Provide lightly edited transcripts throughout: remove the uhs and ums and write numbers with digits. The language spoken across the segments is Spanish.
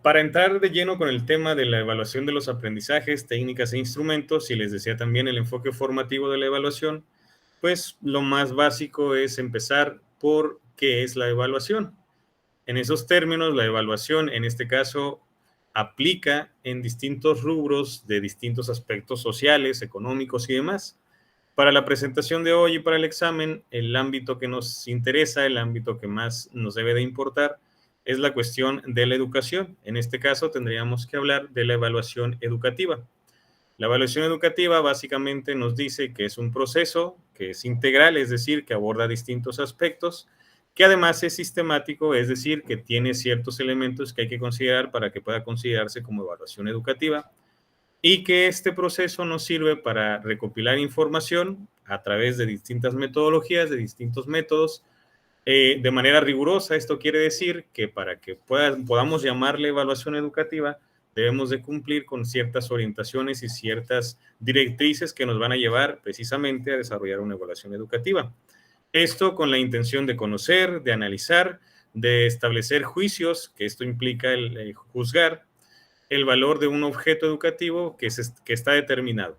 Para entrar de lleno con el tema de la evaluación de los aprendizajes, técnicas e instrumentos, y les decía también el enfoque formativo de la evaluación, pues lo más básico es empezar por qué es la evaluación. En esos términos, la evaluación, en este caso, aplica en distintos rubros de distintos aspectos sociales, económicos y demás. Para la presentación de hoy y para el examen, el ámbito que nos interesa, el ámbito que más nos debe de importar, es la cuestión de la educación. En este caso, tendríamos que hablar de la evaluación educativa. La evaluación educativa básicamente nos dice que es un proceso que es integral, es decir, que aborda distintos aspectos, que además es sistemático, es decir, que tiene ciertos elementos que hay que considerar para que pueda considerarse como evaluación educativa, y que este proceso nos sirve para recopilar información a través de distintas metodologías, de distintos métodos, de manera rigurosa. Esto quiere decir que para que podamos llamarle evaluación educativa, debemos de cumplir con ciertas orientaciones y ciertas directrices que nos van a llevar precisamente a desarrollar una evaluación educativa. Esto con la intención de conocer, de analizar, de establecer juicios, que esto implica el juzgar el valor de un objeto educativo que está determinado.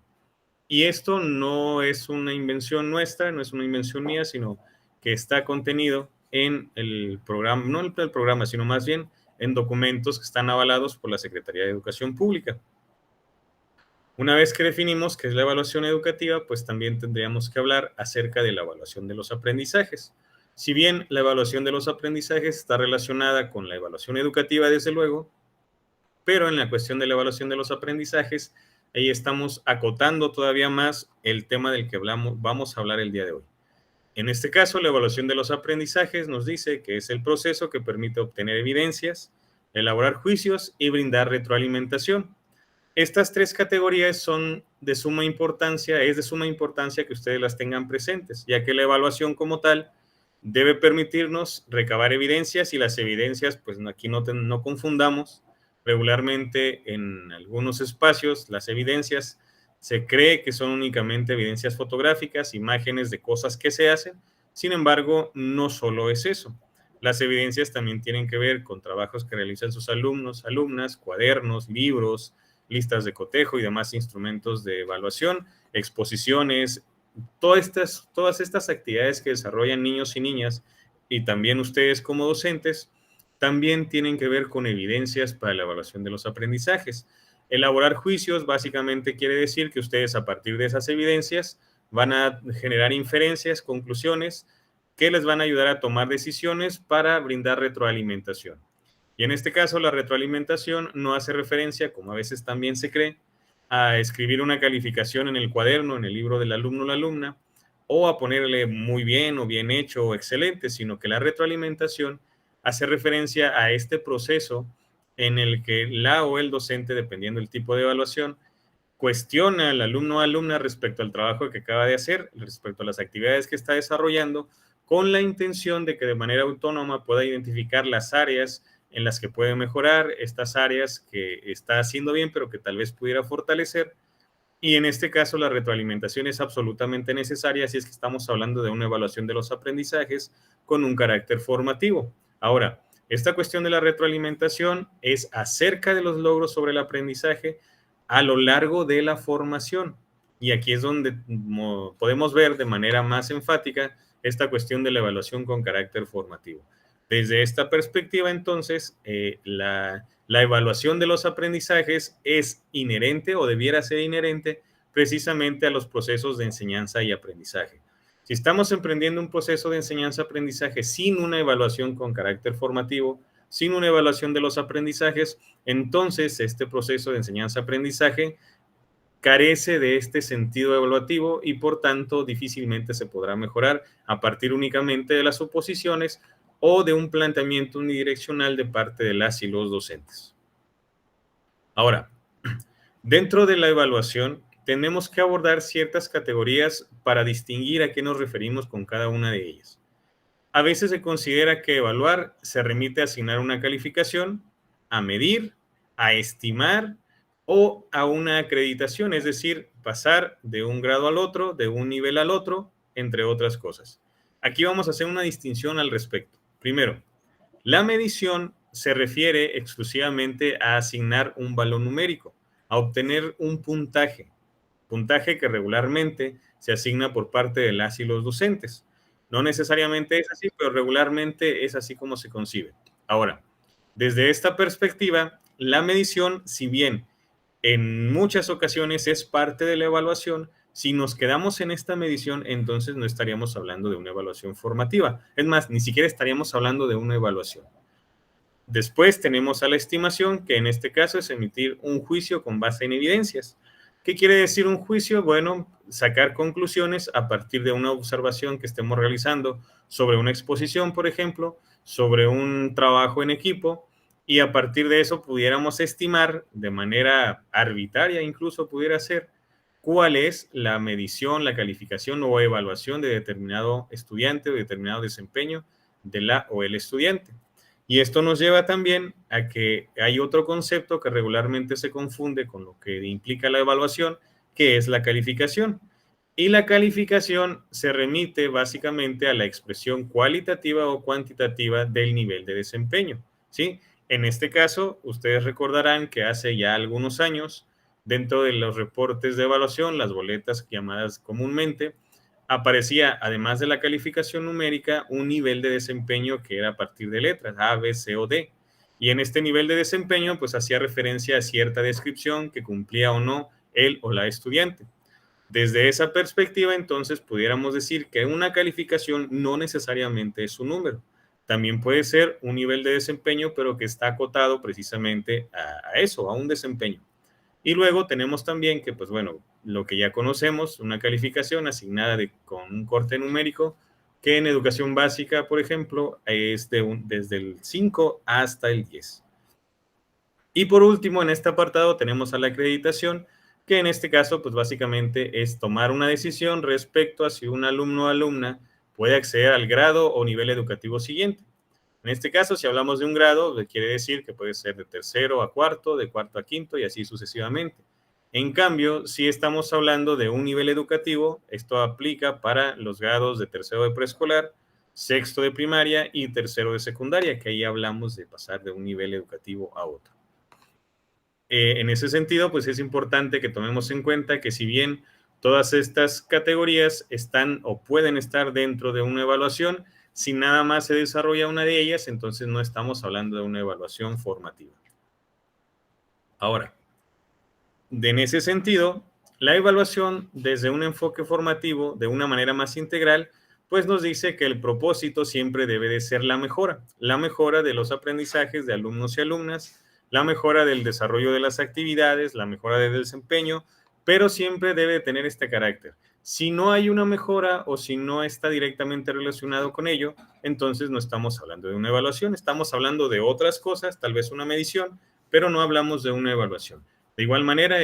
Y esto no es una invención nuestra, no es una invención mía, sino que está contenido en el programa, no en el programa, sino más bien en documentos que están avalados por la Secretaría de Educación Pública. Una vez que definimos qué es la evaluación educativa, pues también tendríamos que hablar acerca de la evaluación de los aprendizajes. Si bien la evaluación de los aprendizajes está relacionada con la evaluación educativa, desde luego, pero en la cuestión de la evaluación de los aprendizajes, ahí estamos acotando todavía más el tema del que vamos a hablar el día de hoy. En este caso, la evaluación de los aprendizajes nos dice que es el proceso que permite obtener evidencias, elaborar juicios y brindar retroalimentación. Estas tres categorías son de suma importancia, es de suma importancia que ustedes las tengan presentes, ya que la evaluación como tal debe permitirnos recabar evidencias, y las evidencias, pues aquí no confundamos. Regularmente en algunos espacios las evidencias se cree que son únicamente evidencias fotográficas, imágenes de cosas que se hacen. Sin embargo, no solo es eso. Las evidencias también tienen que ver con trabajos que realizan sus alumnos, alumnas, cuadernos, libros, listas de cotejo y demás instrumentos de evaluación, exposiciones, todas estas actividades que desarrollan niños y niñas, y también ustedes como docentes, también tienen que ver con evidencias para la evaluación de los aprendizajes. Elaborar juicios básicamente quiere decir que ustedes, a partir de esas evidencias, van a generar inferencias, conclusiones que les van a ayudar a tomar decisiones para brindar retroalimentación. Y en este caso, la retroalimentación no hace referencia, como a veces también se cree, a escribir una calificación en el cuaderno, en el libro del alumno o la alumna, o a ponerle muy bien o bien hecho o excelente, sino que la retroalimentación hace referencia a este proceso en el que la o el docente, dependiendo del tipo de evaluación, cuestiona al alumno o alumna respecto al trabajo que acaba de hacer, respecto a las actividades que está desarrollando, con la intención de que de manera autónoma pueda identificar las áreas en las que puede mejorar, estas áreas que está haciendo bien, pero que tal vez pudiera fortalecer. Y en este caso, la retroalimentación es absolutamente necesaria si es que estamos hablando de una evaluación de los aprendizajes con un carácter formativo. Ahora, esta cuestión de la retroalimentación es acerca de los logros sobre el aprendizaje a lo largo de la formación. Y aquí es donde podemos ver de manera más enfática esta cuestión de la evaluación con carácter formativo. Desde esta perspectiva, entonces, la evaluación de los aprendizajes es inherente o debiera ser inherente precisamente a los procesos de enseñanza y aprendizaje. Si estamos emprendiendo un proceso de enseñanza-aprendizaje sin una evaluación con carácter formativo, sin una evaluación de los aprendizajes, entonces este proceso de enseñanza-aprendizaje carece de este sentido evaluativo y por tanto difícilmente se podrá mejorar a partir únicamente de las suposiciones o de un planteamiento unidireccional de parte de las y los docentes. Ahora, dentro de la evaluación tenemos que abordar ciertas categorías para distinguir a qué nos referimos con cada una de ellas. A veces se considera que evaluar se remite a asignar una calificación, a medir, a estimar o a una acreditación, es decir, pasar de un grado al otro, de un nivel al otro, entre otras cosas. Aquí vamos a hacer una distinción al respecto. Primero, la medición se refiere exclusivamente a asignar un valor numérico, a obtener un puntaje que regularmente se asigna por parte de las y los docentes. No necesariamente es así, pero regularmente es así como se concibe. Ahora, desde esta perspectiva, la medición, si bien en muchas ocasiones es parte de la evaluación, si nos quedamos en esta medición, entonces no estaríamos hablando de una evaluación formativa. Es más, ni siquiera estaríamos hablando de una evaluación. Después tenemos a la estimación, que en este caso es emitir un juicio con base en evidencias. ¿Qué quiere decir un juicio? Bueno, sacar conclusiones a partir de una observación que estemos realizando sobre una exposición, por ejemplo, sobre un trabajo en equipo, y a partir de eso pudiéramos estimar de manera arbitraria, incluso pudiera ser, cuál es la medición, la calificación o evaluación de determinado estudiante o determinado desempeño de la o el estudiante. Y esto nos lleva también a que hay otro concepto que regularmente se confunde con lo que implica la evaluación, que es la calificación. Y la calificación se remite básicamente a la expresión cualitativa o cuantitativa del nivel de desempeño, ¿sí? En este caso, ustedes recordarán que hace ya algunos años, dentro de los reportes de evaluación, las boletas llamadas comúnmente, aparecía, además de la calificación numérica, un nivel de desempeño que era a partir de letras, A, B, C o D. Y en este nivel de desempeño, pues hacía referencia a cierta descripción que cumplía o no él o la estudiante. Desde esa perspectiva, entonces, pudiéramos decir que una calificación no necesariamente es un número. También puede ser un nivel de desempeño, pero que está acotado precisamente a eso, a un desempeño. Y luego tenemos también que, pues bueno, lo que ya conocemos, una calificación asignada con un corte numérico, que en educación básica, por ejemplo, es desde el 5 hasta el 10. Y por último, en este apartado tenemos a la acreditación, que en este caso, pues básicamente es tomar una decisión respecto a si un alumno o alumna puede acceder al grado o nivel educativo siguiente. En este caso, si hablamos de un grado, quiere decir que puede ser de tercero a cuarto, de cuarto a quinto y así sucesivamente. En cambio, si estamos hablando de un nivel educativo, esto aplica para los grados de tercero de preescolar, sexto de primaria y tercero de secundaria, que ahí hablamos de pasar de un nivel educativo a otro. En ese sentido, pues es importante que tomemos en cuenta que si bien todas estas categorías están o pueden estar dentro de una evaluación, si nada más se desarrolla una de ellas, entonces no estamos hablando de una evaluación formativa. Ahora, en ese sentido, la evaluación desde un enfoque formativo de una manera más integral, pues nos dice que el propósito siempre debe de ser la mejora de los aprendizajes de alumnos y alumnas, la mejora del desarrollo de las actividades, la mejora del desempeño, pero siempre debe tener este carácter. Si no hay una mejora o si no está directamente relacionado con ello, entonces no estamos hablando de una evaluación, estamos hablando de otras cosas, tal vez una medición, pero no hablamos de una evaluación. De igual manera,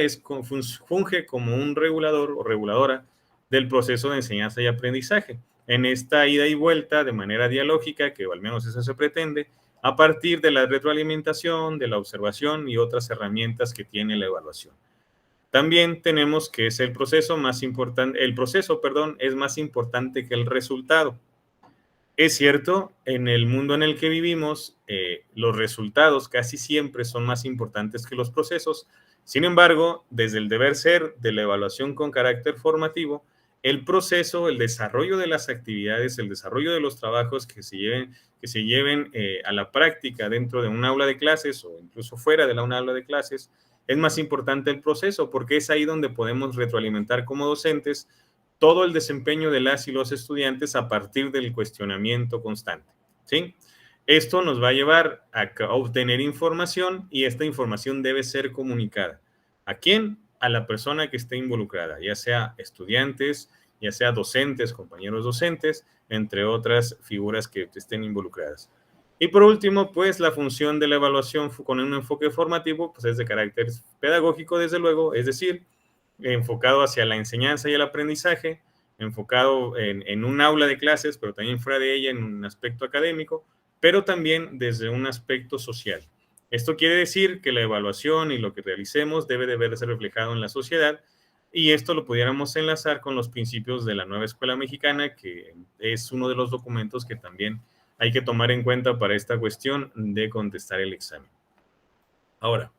funge como un regulador o reguladora del proceso de enseñanza y aprendizaje. En esta ida y vuelta de manera dialógica, que al menos eso se pretende, a partir de la retroalimentación, de la observación y otras herramientas que tiene la evaluación. También tenemos que es el proceso más importante, es más importante que el resultado. Es cierto, en el mundo en el que vivimos, los resultados casi siempre son más importantes que los procesos. Sin embargo, desde el deber ser de la evaluación con carácter formativo, el proceso, el desarrollo de las actividades, el desarrollo de los trabajos que se lleven a la práctica dentro de un aula de clases o incluso fuera de un aula de clases, es más importante el proceso porque es ahí donde podemos retroalimentar como docentes todo el desempeño de las y los estudiantes a partir del cuestionamiento constante, ¿sí? Esto nos va a llevar a obtener información y esta información debe ser comunicada. ¿A quién? A la persona que esté involucrada, ya sea estudiantes, ya sea docentes, compañeros docentes, entre otras figuras que estén involucradas. Y por último, pues la función de la evaluación con un enfoque formativo, pues es de carácter pedagógico, desde luego, es decir, enfocado hacia la enseñanza y el aprendizaje, enfocado en un aula de clases, pero también fuera de ella en un aspecto académico, pero también desde un aspecto social. Esto quiere decir que la evaluación y lo que realicemos debe de verse reflejado en la sociedad y esto lo pudiéramos enlazar con los principios de la nueva escuela mexicana, que es uno de los documentos que también hay que tomar en cuenta para esta cuestión de contestar el examen. Ahora,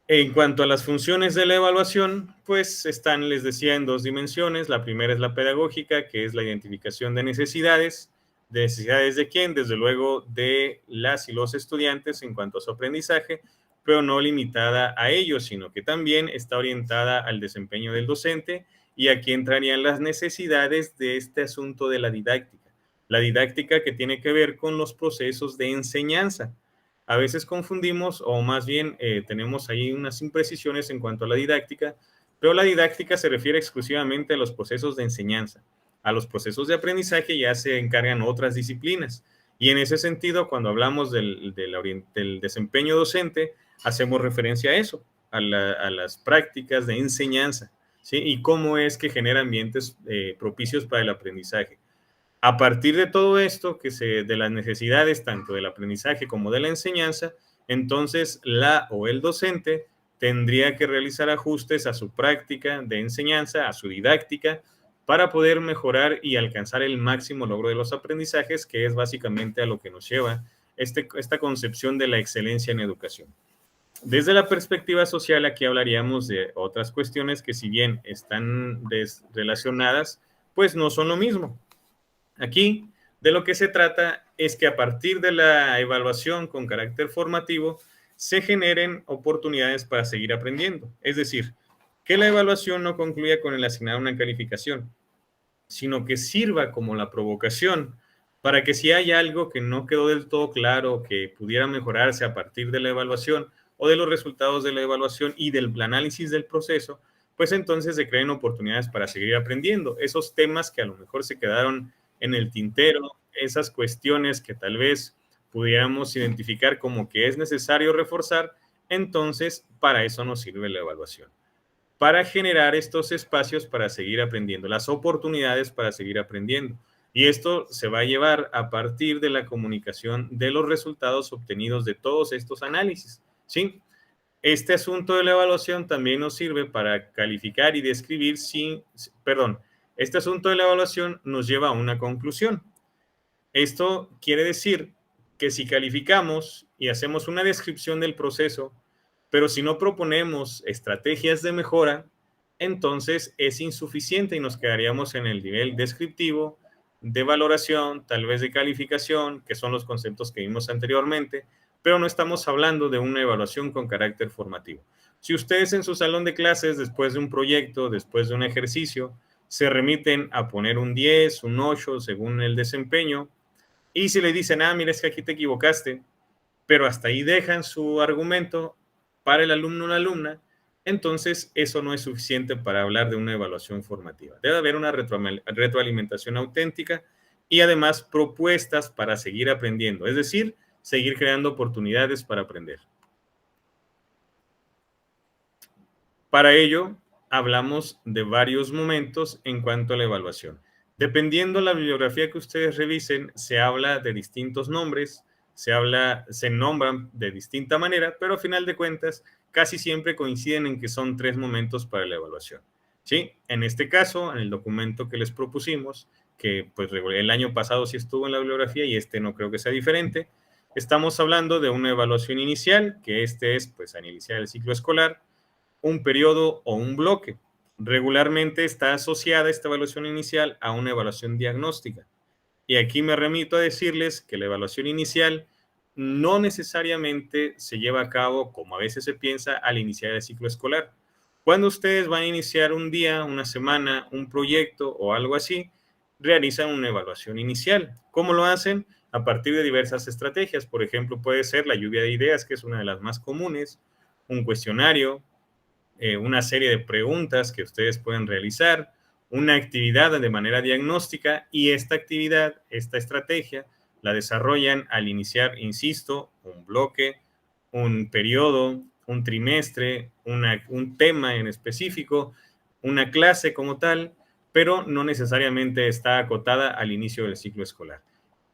en cuanto a las funciones de la evaluación, pues están, les decía, en dos dimensiones. La primera es la pedagógica, que es la identificación de necesidades. ¿De necesidades de quién? Desde luego de las y los estudiantes en cuanto a su aprendizaje, pero no limitada a ellos, sino que también está orientada al desempeño del docente, y aquí entrarían las necesidades de este asunto de la didáctica. La didáctica que tiene que ver con los procesos de enseñanza. A veces confundimos, o más bien tenemos ahí unas imprecisiones en cuanto a la didáctica, pero la didáctica se refiere exclusivamente a los procesos de enseñanza. A los procesos de aprendizaje ya se encargan otras disciplinas. Y en ese sentido, cuando hablamos del desempeño docente, hacemos referencia a eso, a las prácticas de enseñanza, ¿sí? Y cómo es que genera ambientes propicios para el aprendizaje. A partir de todo esto, de las necesidades tanto del aprendizaje como de la enseñanza, entonces la o el docente tendría que realizar ajustes a su práctica de enseñanza, a su didáctica, para poder mejorar y alcanzar el máximo logro de los aprendizajes, que es básicamente a lo que nos lleva esta concepción de la excelencia en educación. Desde la perspectiva social, aquí hablaríamos de otras cuestiones que, si bien están relacionadas, pues no son lo mismo. Aquí, de lo que se trata es que a partir de la evaluación con carácter formativo se generen oportunidades para seguir aprendiendo. Es decir, que la evaluación no concluya con el asignar una calificación, sino que sirva como la provocación para que, si hay algo que no quedó del todo claro, que pudiera mejorarse a partir de la evaluación o de los resultados de la evaluación y del análisis del proceso, pues entonces se creen oportunidades para seguir aprendiendo. Esos temas que a lo mejor se quedaron en el tintero, esas cuestiones que tal vez pudiéramos identificar como que es necesario reforzar, entonces para eso nos sirve la evaluación, para generar estos espacios para seguir aprendiendo, las oportunidades para seguir aprendiendo. Y esto se va a llevar a partir de la comunicación de los resultados obtenidos de todos estos análisis, ¿sí? Este asunto de la evaluación también nos sirve para calificar y describir este asunto de la evaluación nos lleva a una conclusión. Esto quiere decir que si calificamos y hacemos una descripción del proceso, pero si no proponemos estrategias de mejora, entonces es insuficiente y nos quedaríamos en el nivel descriptivo, de valoración, tal vez de calificación, que son los conceptos que vimos anteriormente, pero no estamos hablando de una evaluación con carácter formativo. Si ustedes en su salón de clases, después de un proyecto, después de un ejercicio, se remiten a poner un 10, un 8, según el desempeño, y si le dicen, mira, es que aquí te equivocaste, pero hasta ahí dejan su argumento para el alumno o la alumna, entonces eso no es suficiente para hablar de una evaluación formativa. Debe haber una retroalimentación auténtica y además propuestas para seguir aprendiendo, es decir, seguir creando oportunidades para aprender. Para ello, hablamos de varios momentos en cuanto a la evaluación. Dependiendo la bibliografía que ustedes revisen, se habla de distintos nombres, se nombran de distinta manera, pero a final de cuentas casi siempre coinciden en que son 3 momentos para la evaluación. ¿Sí? En este caso, en el documento que les propusimos, que pues el año pasado sí estuvo en la bibliografía y este no creo que sea diferente, estamos hablando de una evaluación inicial, que es pues al iniciar el ciclo escolar, un periodo o un bloque. Regularmente está asociada esta evaluación inicial a una evaluación diagnóstica. Y aquí me remito a decirles que la evaluación inicial no necesariamente se lleva a cabo, como a veces se piensa, al iniciar el ciclo escolar. Cuando ustedes van a iniciar un día, una semana, un proyecto o algo así, realizan una evaluación inicial. ¿Cómo lo hacen? A partir de diversas estrategias. Por ejemplo, puede ser la lluvia de ideas, que es una de las más comunes, un cuestionario, una serie de preguntas que ustedes pueden realizar, una actividad de manera diagnóstica, y esta actividad, esta estrategia, la desarrollan al iniciar, insisto, un bloque, un periodo, un trimestre, un tema en específico, una clase como tal, pero no necesariamente está acotada al inicio del ciclo escolar.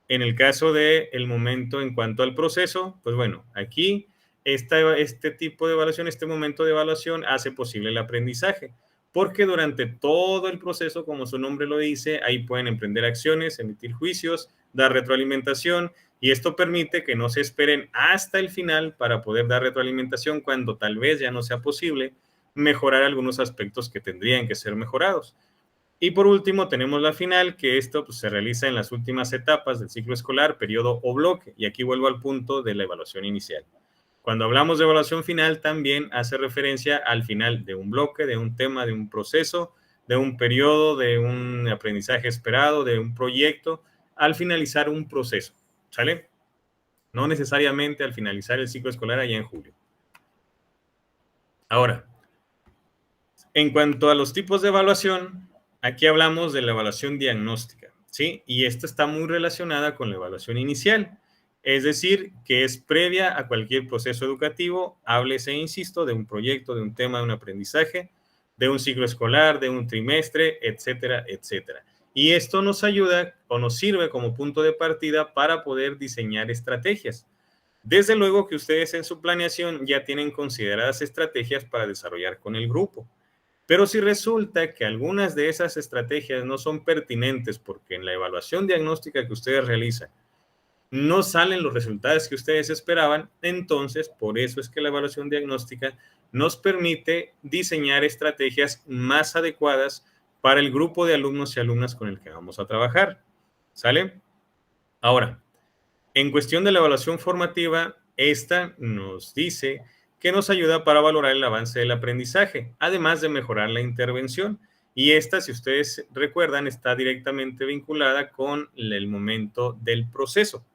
En el caso del momento en cuanto al proceso, pues bueno, aquí este tipo de evaluación, este momento de evaluación hace posible el aprendizaje, porque durante todo el proceso, como su nombre lo dice, ahí pueden emprender acciones, emitir juicios, dar retroalimentación, y esto permite que no se esperen hasta el final para poder dar retroalimentación cuando tal vez ya no sea posible mejorar algunos aspectos que tendrían que ser mejorados. Y por último, tenemos la final, que esto pues, se realiza en las últimas etapas del ciclo escolar, periodo o bloque. Y aquí vuelvo al punto de la evaluación inicial. Cuando hablamos de evaluación final, también hace referencia al final de un bloque, de un tema, de un proceso, de un periodo, de un aprendizaje esperado, de un proyecto, al finalizar un proceso. ¿Sale? No necesariamente al finalizar el ciclo escolar allá en julio. Ahora, en cuanto a los tipos de evaluación, aquí hablamos de la evaluación diagnóstica, ¿sí? Y esta está muy relacionada con la evaluación inicial, es decir, que es previa a cualquier proceso educativo, háblese, insisto, de un proyecto, de un tema, de un aprendizaje, de un ciclo escolar, de un trimestre, etcétera, etcétera. Y esto nos ayuda o nos sirve como punto de partida para poder diseñar estrategias. Desde luego que ustedes en su planeación ya tienen consideradas estrategias para desarrollar con el grupo. Pero si resulta que algunas de esas estrategias no son pertinentes porque en la evaluación diagnóstica que ustedes realizan no salen los resultados que ustedes esperaban, entonces por eso es que la evaluación diagnóstica nos permite diseñar estrategias más adecuadas para el grupo de alumnos y alumnas con el que vamos a trabajar. ¿Sale? Ahora, en cuestión de la evaluación formativa, esta nos dice que nos ayuda para valorar el avance del aprendizaje, además de mejorar la intervención. Y esta, si ustedes recuerdan, está directamente vinculada con el momento del proceso.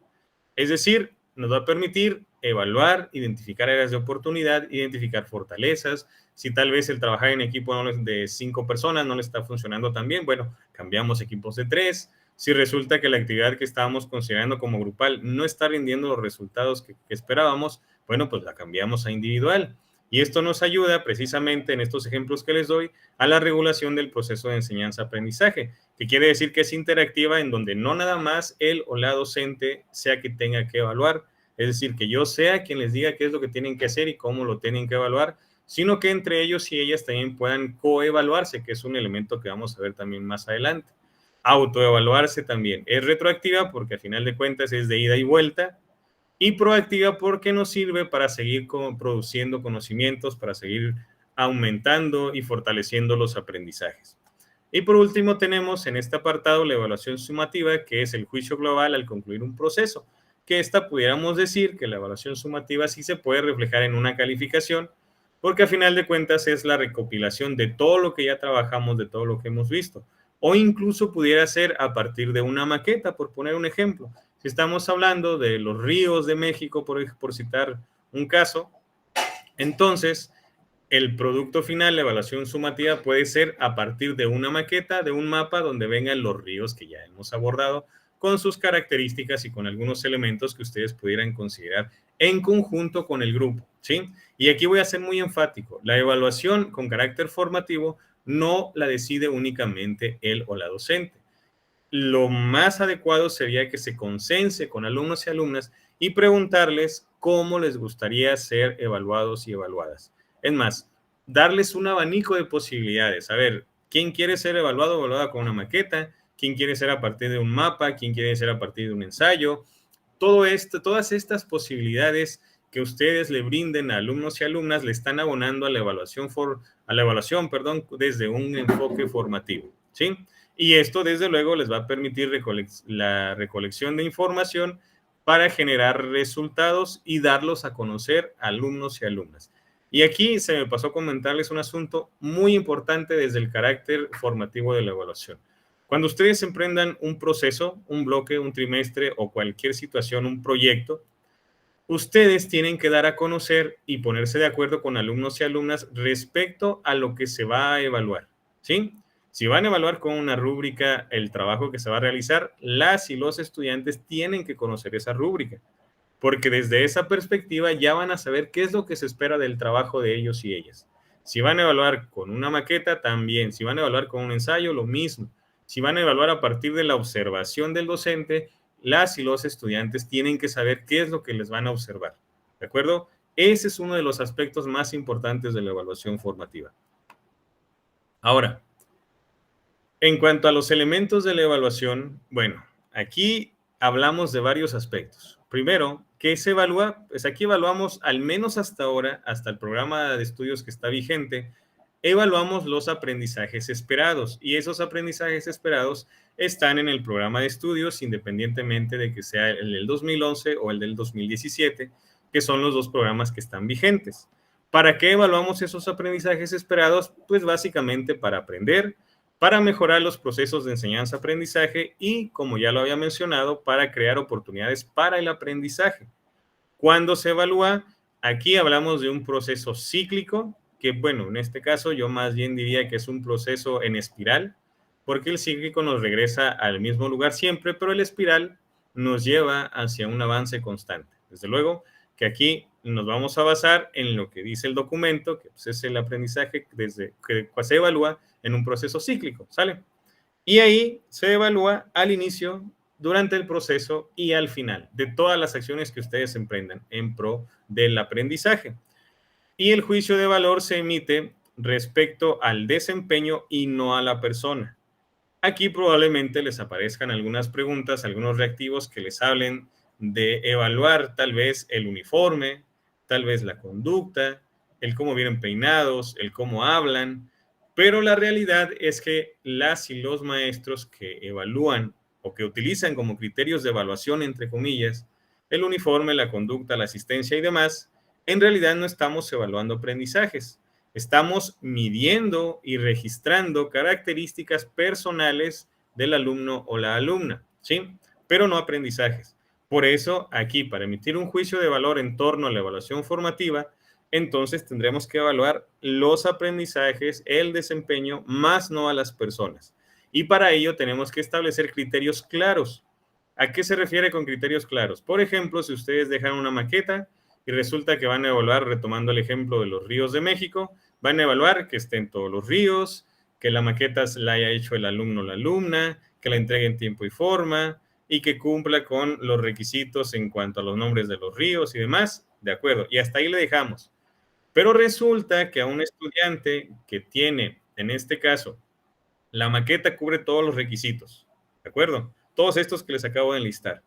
Es decir, nos va a permitir evaluar, identificar áreas de oportunidad, identificar fortalezas. Si tal vez el trabajar en equipo de 5 personas no le está funcionando tan bien, bueno, cambiamos equipos de 3. Si resulta que la actividad que estábamos considerando como grupal no está rindiendo los resultados que esperábamos, bueno, pues la cambiamos a individual. Y esto nos ayuda precisamente en estos ejemplos que les doy a la regulación del proceso de enseñanza-aprendizaje, que quiere decir que es interactiva en donde no nada más él o la docente sea que tenga que evaluar, es decir, que yo sea quien les diga qué es lo que tienen que hacer y cómo lo tienen que evaluar, sino que entre ellos y ellas también puedan coevaluarse, que es un elemento que vamos a ver también más adelante. Autoevaluarse también es retroactiva porque a final de cuentas es de ida y vuelta, y proactiva porque nos sirve para seguir produciendo conocimientos, para seguir aumentando y fortaleciendo los aprendizajes. Y por último tenemos en este apartado la evaluación sumativa, que es el juicio global al concluir un proceso, que esta pudiéramos decir que la evaluación sumativa sí se puede reflejar en una calificación, porque a final de cuentas es la recopilación de todo lo que ya trabajamos, de todo lo que hemos visto, o incluso pudiera ser a partir de una maqueta, por poner un ejemplo. Si estamos hablando de los ríos de México, por citar un caso, entonces el producto final, la evaluación sumativa, puede ser a partir de una maqueta, de un mapa donde vengan los ríos que ya hemos abordado, con sus características y con algunos elementos que ustedes pudieran considerar en conjunto con el grupo, ¿sí? Y aquí voy a ser muy enfático. La evaluación con carácter formativo no la decide únicamente él o la docente. Lo más adecuado sería que se consense con alumnos y alumnas y preguntarles cómo les gustaría ser evaluados y evaluadas. Es más, darles un abanico de posibilidades. A ver, ¿quién quiere ser evaluado o evaluada con una maqueta? ¿Quién quiere ser a partir de un mapa? ¿Quién quiere ser a partir de un ensayo? Todo esto, todas estas posibilidades que ustedes le brinden a alumnos y alumnas le están abonando a la evaluación, desde un enfoque formativo, ¿sí? Y esto, desde luego, les va a permitir la recolección de información para generar resultados y darlos a conocer a alumnos y alumnas. Y aquí se me pasó a comentarles un asunto muy importante desde el carácter formativo de la evaluación. Cuando ustedes emprendan un proceso, un bloque, un trimestre o cualquier situación, un proyecto, ustedes tienen que dar a conocer y ponerse de acuerdo con alumnos y alumnas respecto a lo que se va a evaluar, ¿sí? Si van a evaluar con una rúbrica el trabajo que se va a realizar, las y los estudiantes tienen que conocer esa rúbrica, porque desde esa perspectiva ya van a saber qué es lo que se espera del trabajo de ellos y ellas. Si van a evaluar con una maqueta, también. Si van a evaluar con un ensayo, lo mismo. Si van a evaluar a partir de la observación del docente, las y los estudiantes tienen que saber qué es lo que les van a observar. ¿De acuerdo? Ese es uno de los aspectos más importantes de la evaluación formativa. Ahora, en cuanto a los elementos de la evaluación, bueno, aquí hablamos de varios aspectos. Primero, ¿qué se evalúa? Pues aquí evaluamos, al menos hasta ahora, hasta el programa de estudios que está vigente, evaluamos los aprendizajes esperados y esos aprendizajes esperados están en el programa de estudios independientemente de que sea el del 2011 o el del 2017, que son los dos programas que están vigentes. ¿Para qué evaluamos esos aprendizajes esperados? Pues básicamente para aprender, para mejorar los procesos de enseñanza-aprendizaje y, como ya lo había mencionado, para crear oportunidades para el aprendizaje. ¿Cuándo se evalúa? Aquí hablamos de un proceso cíclico, que bueno, en este caso yo más bien diría que es un proceso en espiral, porque el cíclico nos regresa al mismo lugar siempre, pero el espiral nos lleva hacia un avance constante. Desde luego que aquí nos vamos a basar en lo que dice el documento, que pues, es el aprendizaje desde que se evalúa en un proceso cíclico, ¿sale? Y ahí se evalúa al inicio, durante el proceso y al final de todas las acciones que ustedes emprendan en pro del aprendizaje. Y el juicio de valor se emite respecto al desempeño y no a la persona. Aquí probablemente les aparezcan algunas preguntas, algunos reactivos que les hablen de evaluar tal vez el uniforme, tal vez la conducta, el cómo vienen peinados, el cómo hablan, pero la realidad es que las y los maestros que evalúan o que utilizan como criterios de evaluación, entre comillas, el uniforme, la conducta, la asistencia y demás, en realidad no estamos evaluando aprendizajes. Estamos midiendo y registrando características personales del alumno o la alumna, ¿sí? Pero no aprendizajes. Por eso, aquí, para emitir un juicio de valor en torno a la evaluación formativa, entonces tendremos que evaluar los aprendizajes, el desempeño, más no a las personas. Y para ello tenemos que establecer criterios claros. ¿A qué se refiere con criterios claros? Por ejemplo, si ustedes dejan una maqueta y resulta que van a evaluar, retomando el ejemplo de los ríos de México, van a evaluar que estén todos los ríos, que la maqueta la haya hecho el alumno o la alumna, que la entregue en tiempo y forma y que cumpla con los requisitos en cuanto a los nombres de los ríos y demás. De acuerdo, y hasta ahí le dejamos. Pero resulta que a un estudiante que tiene, en este caso, la maqueta cubre todos los requisitos, ¿de acuerdo? Todos estos que les acabo de enlistar,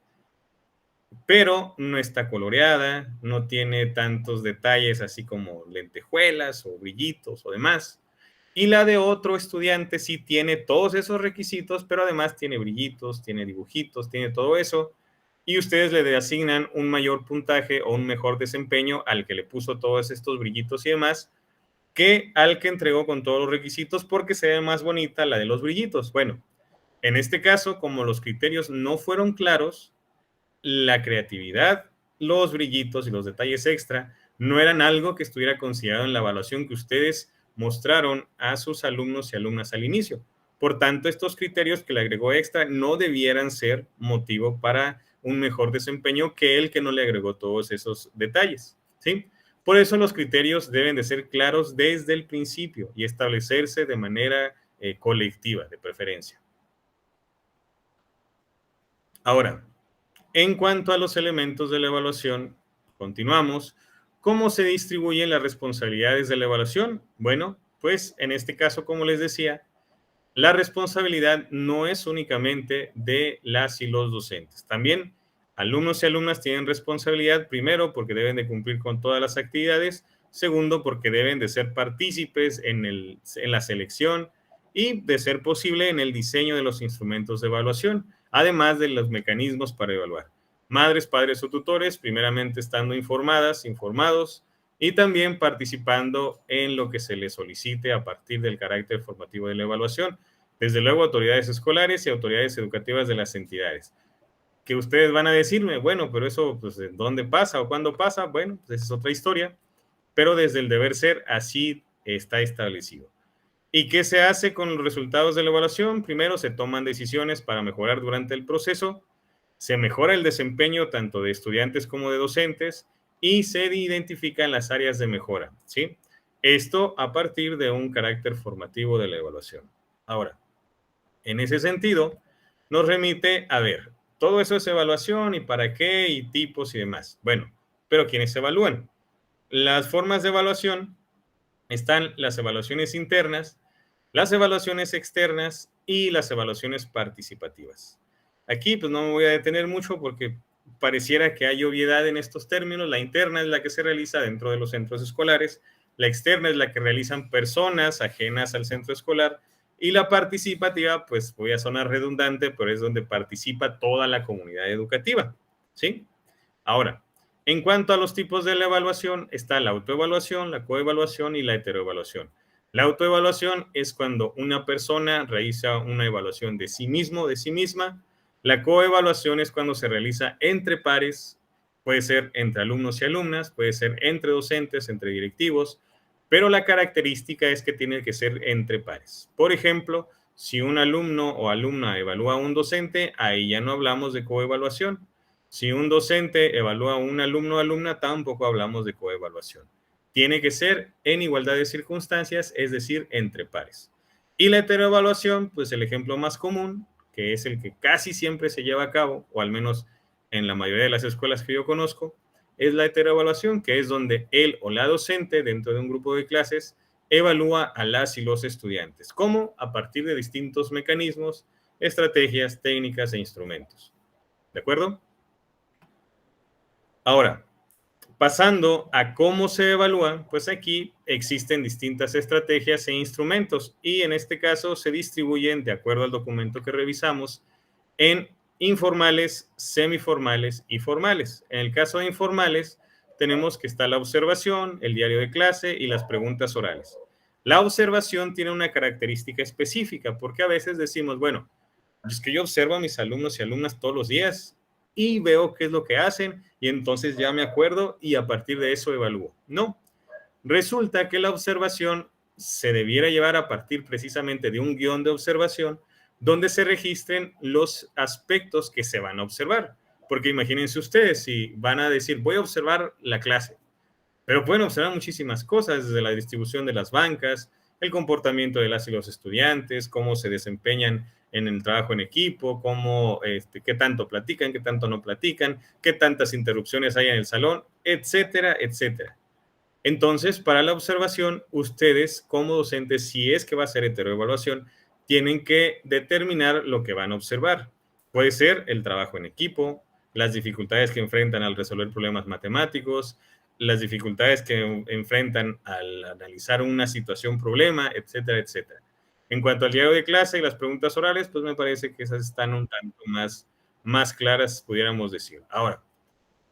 pero no está coloreada, no tiene tantos detalles así como lentejuelas o brillitos o demás. Y la de otro estudiante sí tiene todos esos requisitos, pero además tiene brillitos, tiene dibujitos, tiene todo eso. Y ustedes le asignan un mayor puntaje o un mejor desempeño al que le puso todos estos brillitos y demás, que al que entregó con todos los requisitos porque se ve más bonita la de los brillitos. Bueno, en este caso, como los criterios no fueron claros, la creatividad, los brillitos y los detalles extra no eran algo que estuviera considerado en la evaluación que ustedes mostraron a sus alumnos y alumnas al inicio. Por tanto, estos criterios que le agregó extra no debieran ser motivo para un mejor desempeño que el que no le agregó todos esos detalles, ¿sí? Por eso los criterios deben de ser claros desde el principio y establecerse de manera colectiva, de preferencia. Ahora, en cuanto a los elementos de la evaluación, continuamos. ¿Cómo se distribuyen las responsabilidades de la evaluación? Bueno, pues en este caso, como les decía, la responsabilidad no es únicamente de las y los docentes. También alumnos y alumnas tienen responsabilidad, primero, porque deben de cumplir con todas las actividades, segundo, porque deben de ser partícipes en la selección y, de ser posible, en el diseño de los instrumentos de evaluación, además de los mecanismos para evaluar. Madres, padres o tutores, primeramente estando informadas, informados, y también participando en lo que se les solicite a partir del carácter formativo de la evaluación. Desde luego, autoridades escolares y autoridades educativas de las entidades. Que ustedes van a decirme, bueno, pero eso, pues, ¿dónde pasa o cuándo pasa? Bueno, pues esa es otra historia, pero desde el deber ser, así está establecido. ¿Y qué se hace con los resultados de la evaluación? Primero, se toman decisiones para mejorar durante el proceso, se mejora el desempeño tanto de estudiantes como de docentes y se identifican las áreas de mejora, ¿sí? Esto a partir de un carácter formativo de la evaluación. Ahora, en ese sentido, nos remite a ver, todo eso es evaluación y para qué y tipos y demás. Bueno, pero ¿quiénes evalúan? Las formas de evaluación están las evaluaciones internas, las evaluaciones externas y las evaluaciones participativas. Aquí pues no me voy a detener mucho porque pareciera que hay obviedad en estos términos. La interna es la que se realiza dentro de los centros escolares, la externa es la que realizan personas ajenas al centro escolar y la participativa, pues voy a sonar redundante, pero es donde participa toda la comunidad educativa, ¿sí? Ahora, en cuanto a los tipos de la evaluación, está la autoevaluación, la coevaluación y la heteroevaluación. La autoevaluación es cuando una persona realiza una evaluación de sí mismo, de sí misma. La coevaluación es cuando se realiza entre pares, puede ser entre alumnos y alumnas, puede ser entre docentes, entre directivos, pero la característica es que tiene que ser entre pares. Por ejemplo, si un alumno o alumna evalúa a un docente, ahí ya no hablamos de coevaluación. Si un docente evalúa a un alumno o alumna, tampoco hablamos de coevaluación. Tiene que ser en igualdad de circunstancias, es decir, entre pares. Y la heteroevaluación, pues el ejemplo más común, que es el que casi siempre se lleva a cabo, o al menos en la mayoría de las escuelas que yo conozco, es la heteroevaluación, que es donde él o la docente, dentro de un grupo de clases, evalúa a las y los estudiantes. ¿Cómo? A partir de distintos mecanismos, estrategias, técnicas e instrumentos. ¿De acuerdo? Ahora, pasando a cómo se evalúa, pues aquí existen distintas estrategias e instrumentos y en este caso se distribuyen, de acuerdo al documento que revisamos, en informales, semiformales y formales. En el caso de informales, tenemos que está la observación, el diario de clase y las preguntas orales. La observación tiene una característica específica porque a veces decimos, bueno, es que yo observo a mis alumnos y alumnas todos los días y veo qué es lo que hacen y entonces ya me acuerdo y a partir de eso evalúo. No, resulta que la observación se debiera llevar a partir precisamente de un guión de observación donde se registren los aspectos que se van a observar. Porque imagínense ustedes, si van a decir, voy a observar la clase, pero pueden observar muchísimas cosas, desde la distribución de las bancas, el comportamiento de las y los estudiantes, cómo se desempeñan en el trabajo en equipo, cómo, qué tanto platican, qué tanto no platican, qué tantas interrupciones hay en el salón, etcétera, etcétera. Entonces, para la observación, ustedes como docentes, si es que va a ser heteroevaluación, tienen que determinar lo que van a observar. Puede ser el trabajo en equipo, las dificultades que enfrentan al resolver problemas matemáticos, las dificultades que enfrentan al analizar una situación, problema, etcétera, etcétera. En cuanto al diario de clase y las preguntas orales, pues me parece que esas están un tanto más claras, pudiéramos decir. Ahora,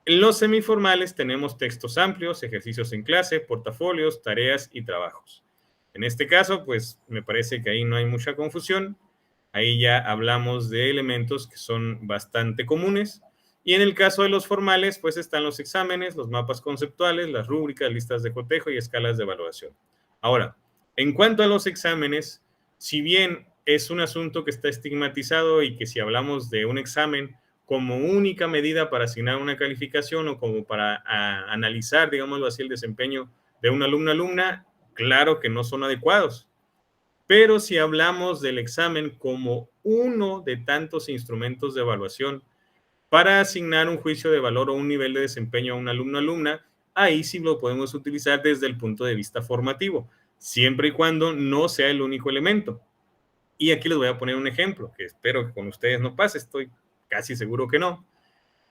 en los semiformales tenemos textos amplios, ejercicios en clase, portafolios, tareas y trabajos. En este caso, pues me parece que ahí no hay mucha confusión. Ahí ya hablamos de elementos que son bastante comunes. Y en el caso de los formales, pues están los exámenes, los mapas conceptuales, las rúbricas, listas de cotejo y escalas de evaluación. Ahora, en cuanto a los exámenes, si bien es un asunto que está estigmatizado y que si hablamos de un examen como única medida para asignar una calificación o como para analizar, digámoslo así, el desempeño de un alumno o alumna, claro que no son adecuados. Pero si hablamos del examen como uno de tantos instrumentos de evaluación para asignar un juicio de valor o un nivel de desempeño a un alumno o alumna, ahí sí lo podemos utilizar desde el punto de vista formativo, siempre y cuando no sea el único elemento. Y aquí les voy a poner un ejemplo, que espero que con ustedes no pase, estoy casi seguro que no.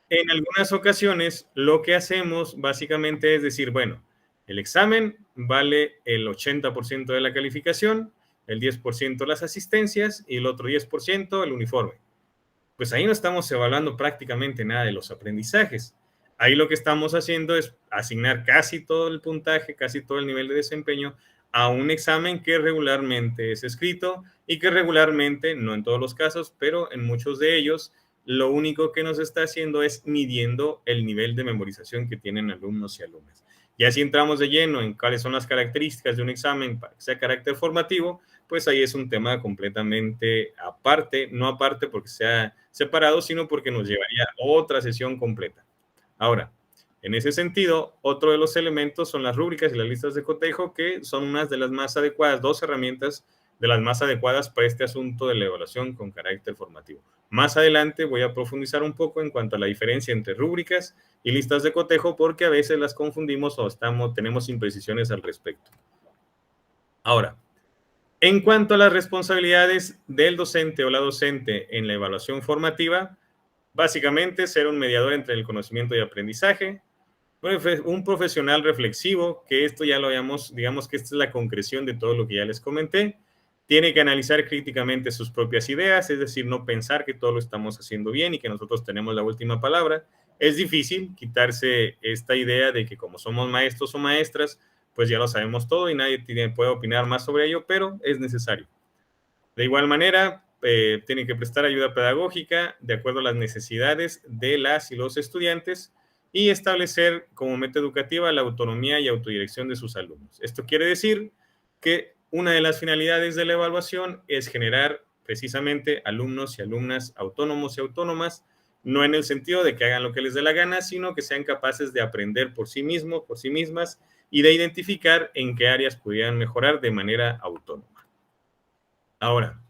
En algunas ocasiones, lo que hacemos básicamente es decir, bueno, el examen vale el 80% de la calificación, el 10% las asistencias y el otro 10% el uniforme. Pues ahí no estamos evaluando prácticamente nada de los aprendizajes. Ahí lo que estamos haciendo es asignar casi todo el puntaje, casi todo el nivel de desempeño a un examen que regularmente es escrito y que regularmente, no en todos los casos, pero en muchos de ellos, lo único que nos está haciendo es midiendo el nivel de memorización que tienen alumnos y alumnas. Y así entramos de lleno en cuáles son las características de un examen para que sea carácter formativo, pues ahí es un tema completamente aparte, no aparte porque sea separado, sino porque nos llevaría a otra sesión completa. Ahora, en ese sentido, otro de los elementos son las rúbricas y las listas de cotejo, que son unas de las más adecuadas, dos herramientas de las más adecuadas para este asunto de la evaluación con carácter formativo. Más adelante voy a profundizar un poco en cuanto a la diferencia entre rúbricas y listas de cotejo, porque a veces las confundimos o tenemos imprecisiones al respecto. Ahora, En cuanto a las responsabilidades del docente o la docente en la evaluación formativa, básicamente ser un mediador entre el conocimiento y aprendizaje, un profesional reflexivo, que esto ya lo habíamos, digamos que esta es la concreción de todo lo que ya les comenté, tiene que analizar críticamente sus propias ideas, es decir, no pensar que todo lo estamos haciendo bien y que nosotros tenemos la última palabra. Es difícil quitarse esta idea de que como somos maestros o maestras, pues ya lo sabemos todo y nadie puede opinar más sobre ello, pero es necesario. De igual manera, tienen que prestar ayuda pedagógica de acuerdo a las necesidades de las y los estudiantes y establecer como meta educativa la autonomía y autodirección de sus alumnos. Esto quiere decir que una de las finalidades de la evaluación es generar precisamente alumnos y alumnas autónomos y autónomas, no en el sentido de que hagan lo que les dé la gana, sino que sean capaces de aprender por sí mismos, por sí mismas, y de identificar en qué áreas pudieran mejorar de manera autónoma. Ahora,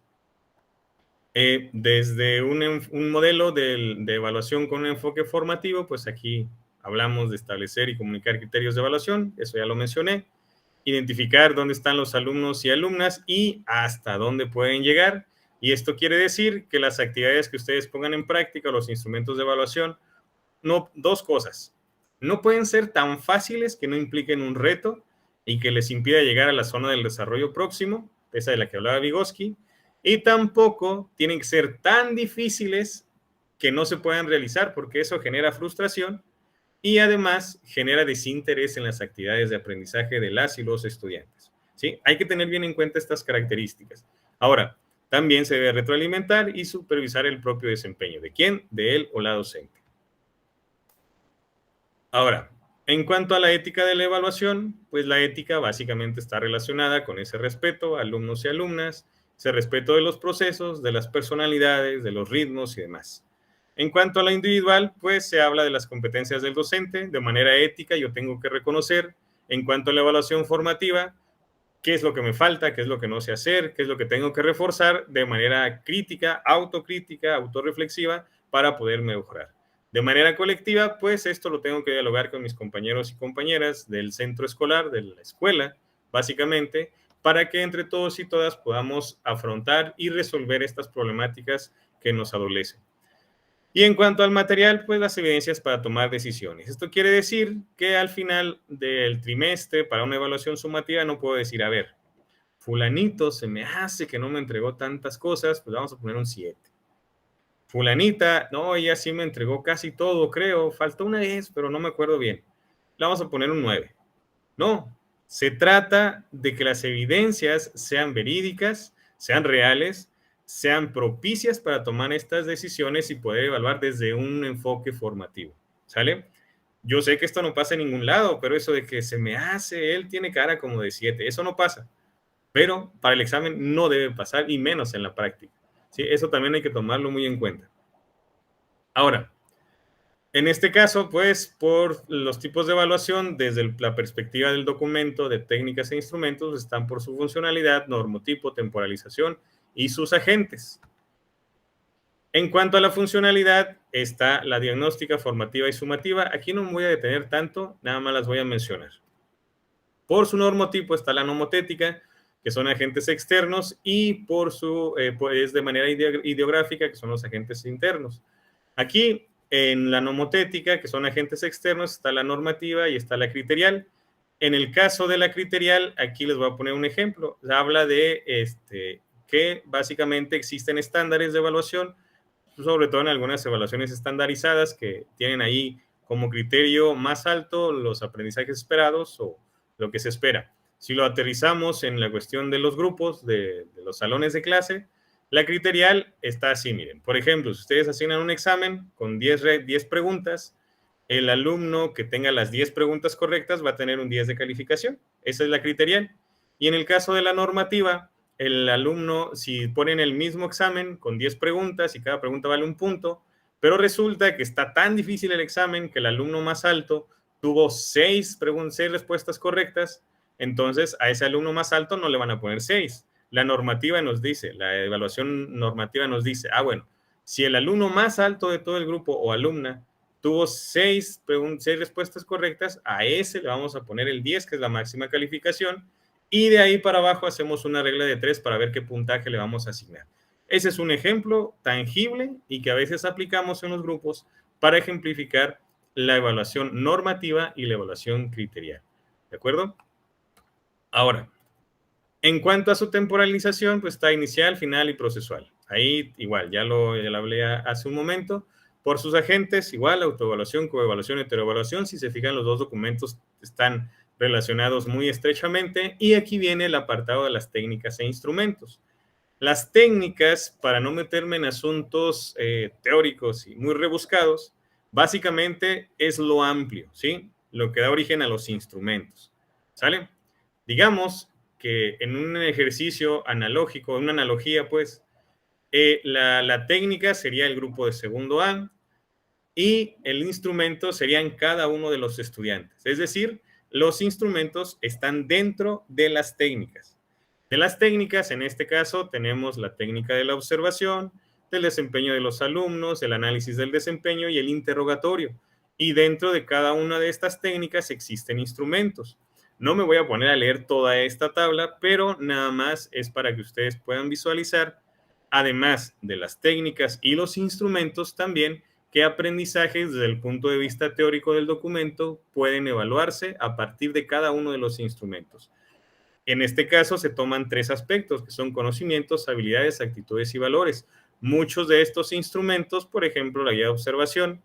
desde un modelo de evaluación con un enfoque formativo, pues aquí hablamos de establecer y comunicar criterios de evaluación, eso ya lo mencioné, identificar dónde están los alumnos y alumnas y hasta dónde pueden llegar. Y esto quiere decir que las actividades que ustedes pongan en práctica, los instrumentos de evaluación, no, dos cosas. No pueden ser tan fáciles que no impliquen un reto y que les impida llegar a la zona del desarrollo próximo, esa de la que hablaba Vygotsky, y tampoco tienen que ser tan difíciles que no se puedan realizar, porque eso genera frustración y además genera desinterés en las actividades de aprendizaje de las y los estudiantes. ¿Sí? Hay que tener bien en cuenta estas características. Ahora, también se debe retroalimentar y supervisar el propio desempeño. ¿De quién? De él o la docente. Ahora, en cuanto a la ética de la evaluación, pues la ética básicamente está relacionada con ese respeto a alumnos y alumnas, ese respeto de los procesos, de las personalidades, de los ritmos y demás. En cuanto a la individual, pues se habla de las competencias del docente. De manera ética, yo tengo que reconocer, en cuanto a la evaluación formativa, qué es lo que me falta, qué es lo que no sé hacer, qué es lo que tengo que reforzar de manera crítica, autocrítica, autorreflexiva para poder mejorar. De manera colectiva, pues esto lo tengo que dialogar con mis compañeros y compañeras del centro escolar, de la escuela, básicamente, para que entre todos y todas podamos afrontar y resolver estas problemáticas que nos adolecen. Y en cuanto al material, pues las evidencias para tomar decisiones. Esto quiere decir que al final del trimestre, para una evaluación sumativa, no puedo decir, a ver, fulanito se me hace que no me entregó tantas cosas, pues vamos a poner un 7. Fulanita, no, ella sí me entregó casi todo, creo, faltó una vez, pero no me acuerdo bien. Le vamos a poner un 9. No, se trata de que las evidencias sean verídicas, sean reales, sean propicias para tomar estas decisiones y poder evaluar desde un enfoque formativo, ¿sale? Yo sé que esto no pasa en ningún lado, pero eso de que se me hace, él tiene cara como de 7, eso no pasa. Pero para el examen no debe pasar y menos en la práctica, ¿sí? Eso también hay que tomarlo muy en cuenta. Ahora, en este caso, pues, por los tipos de evaluación, desde la perspectiva del documento de técnicas e instrumentos, están por su funcionalidad, normotipo, temporalización y sus agentes. En cuanto a la funcionalidad, está la diagnóstica, formativa y sumativa. Aquí no me voy a detener tanto, nada más las voy a mencionar. Por su normotipo está la nomotética, que son agentes externos, y por su, pues, de manera ideográfica, que son los agentes internos. Aquí, en la nomotética, que son agentes externos, está la normativa y está la criterial. En el caso de la criterial, aquí les voy a poner un ejemplo. Habla de que básicamente existen estándares de evaluación, sobre todo en algunas evaluaciones estandarizadas que tienen ahí como criterio más alto los aprendizajes esperados o lo que se espera. Si lo aterrizamos en la cuestión de los grupos, de los salones de clase, la criterial está así, miren. Por ejemplo, si ustedes asignan un examen con 10 preguntas, el alumno que tenga las 10 preguntas correctas va a tener un 10 de calificación. Esa es la criterial. Y en el caso de la normativa, el alumno, si ponen el mismo examen con 10 preguntas y cada pregunta vale un punto, pero resulta que está tan difícil el examen que el alumno más alto tuvo 6 respuestas correctas, entonces a ese alumno más alto no le van a poner 6. La normativa nos dice, la evaluación normativa nos dice, bueno, si el alumno más alto de todo el grupo o alumna tuvo 6 respuestas correctas, a ese le vamos a poner el 10, que es la máxima calificación, y de ahí para abajo hacemos una regla de 3 para ver qué puntaje le vamos a asignar. Ese es un ejemplo tangible y que a veces aplicamos en los grupos para ejemplificar la evaluación normativa y la evaluación criterial. ¿De acuerdo? Ahora, en cuanto a su temporalización, pues está inicial, final y procesual. Ahí igual, ya lo hablé hace un momento. Por sus agentes, igual, autoevaluación, coevaluación, heteroevaluación. Si se fijan, los dos documentos están relacionados muy estrechamente. Y aquí viene el apartado de las técnicas e instrumentos. Las técnicas, para no meterme en asuntos teóricos y muy rebuscados, básicamente es lo amplio, ¿sí? Lo que da origen a los instrumentos, ¿sale? Digamos que en un ejercicio analógico, una analogía, pues, la técnica sería el grupo de segundo A y el instrumento serían cada uno de los estudiantes. Es decir, los instrumentos están dentro de las técnicas. De las técnicas, en este caso, tenemos la técnica de la observación, del desempeño de los alumnos, el análisis del desempeño y el interrogatorio. Y dentro de cada una de estas técnicas existen instrumentos. No me voy a poner a leer toda esta tabla, pero nada más es para que ustedes puedan visualizar, además de las técnicas y los instrumentos, también qué aprendizajes desde el punto de vista teórico del documento pueden evaluarse a partir de cada uno de los instrumentos. En este caso se toman 3 aspectos, que son conocimientos, habilidades, actitudes y valores. Muchos de estos instrumentos, por ejemplo, la guía de observación,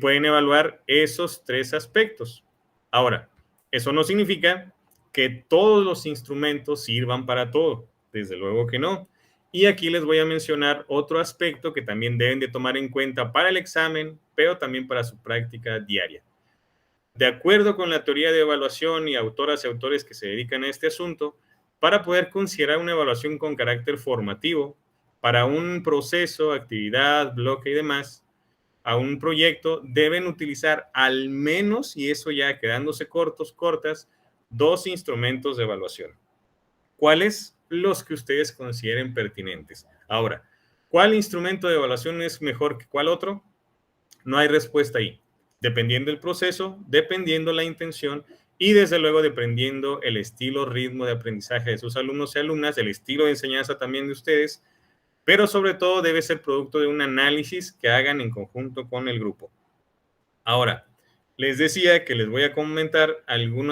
pueden evaluar esos 3 aspectos. Ahora, eso no significa que todos los instrumentos sirvan para todo, desde luego que no. Y aquí les voy a mencionar otro aspecto que también deben de tomar en cuenta para el examen, pero también para su práctica diaria. De acuerdo con la teoría de evaluación y autoras y autores que se dedican a este asunto, para poder considerar una evaluación con carácter formativo para un proceso, actividad, bloque y demás, a un proyecto, deben utilizar al menos, y eso ya quedándose cortas, 2 instrumentos de evaluación. ¿Cuáles? Los que ustedes consideren pertinentes. Ahora, ¿cuál instrumento de evaluación es mejor que cuál otro? No hay respuesta ahí. Dependiendo del proceso, dependiendo la intención y desde luego dependiendo el estilo, ritmo de aprendizaje de sus alumnos y alumnas, el estilo de enseñanza también de ustedes, pero sobre todo debe ser producto de un análisis que hagan en conjunto con el grupo. Ahora, les decía que les voy a comentar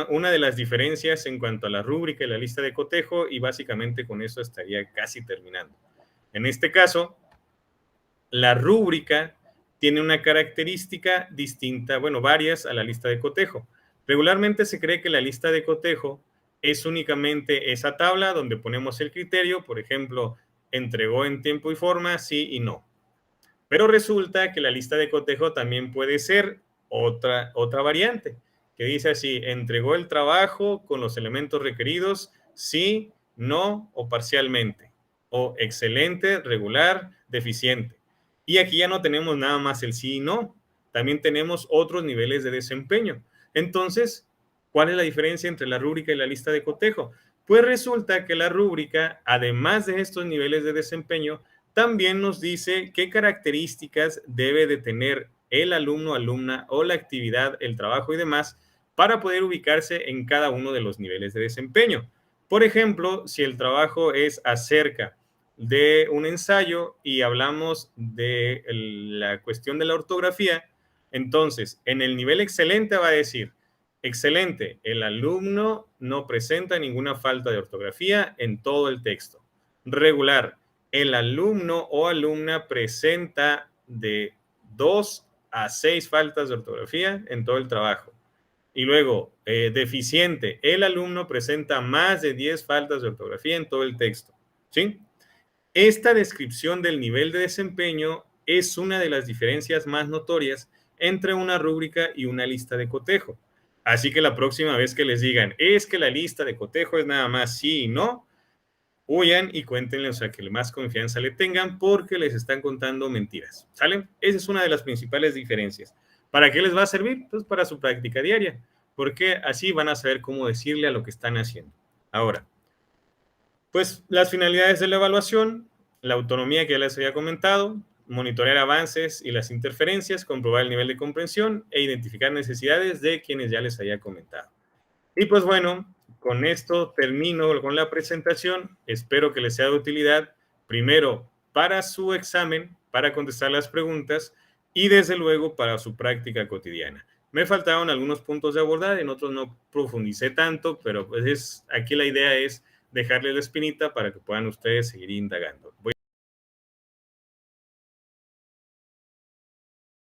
una de las diferencias en cuanto a la rúbrica y la lista de cotejo y básicamente con eso estaría casi terminando. En este caso, la rúbrica tiene una característica distinta, bueno, varias a la lista de cotejo. Regularmente se cree que la lista de cotejo es únicamente esa tabla donde ponemos el criterio, por ejemplo, entregó en tiempo y forma, sí y no. Pero resulta que la lista de cotejo también puede ser otra variante, que dice así, entregó el trabajo con los elementos requeridos, sí, no o parcialmente, o excelente, regular, deficiente. Y aquí ya no tenemos nada más el sí y no, también tenemos otros niveles de desempeño. Entonces, ¿cuál es la diferencia entre la rúbrica y la lista de cotejo? Pues resulta que la rúbrica, además de estos niveles de desempeño, también nos dice qué características debe de tener el alumno, alumna o la actividad, el trabajo y demás para poder ubicarse en cada uno de los niveles de desempeño. Por ejemplo, si el trabajo es acerca de un ensayo y hablamos de la cuestión de la ortografía, entonces en el nivel excelente va a decir, excelente, el alumno no presenta ninguna falta de ortografía en todo el texto. Regular, el alumno o alumna presenta de 2 a 6 faltas de ortografía en todo el trabajo. Y luego, deficiente, el alumno presenta más de 10 faltas de ortografía en todo el texto. ¿Sí? Esta descripción del nivel de desempeño es una de las diferencias más notorias entre una rúbrica y una lista de cotejo. Así que la próxima vez que les digan, es que la lista de cotejo es nada más sí y no, huyan y cuéntenle, o sea, que más confianza le tengan porque les están contando mentiras, ¿sale? Esa es una de las principales diferencias. ¿Para qué les va a servir? Pues para su práctica diaria, porque así van a saber cómo decirle a lo que están haciendo. Ahora, pues las finalidades de la evaluación, la autonomía que ya les había comentado, monitorear avances y las interferencias, comprobar el nivel de comprensión e identificar necesidades de quienes ya les había comentado. Y pues bueno, con esto termino con la presentación. Espero que les sea de utilidad, primero para su examen, para contestar las preguntas y desde luego para su práctica cotidiana. Me faltaron algunos puntos de abordar, en otros no profundicé tanto, pero pues aquí la idea es dejarles la espinita para que puedan ustedes seguir indagando.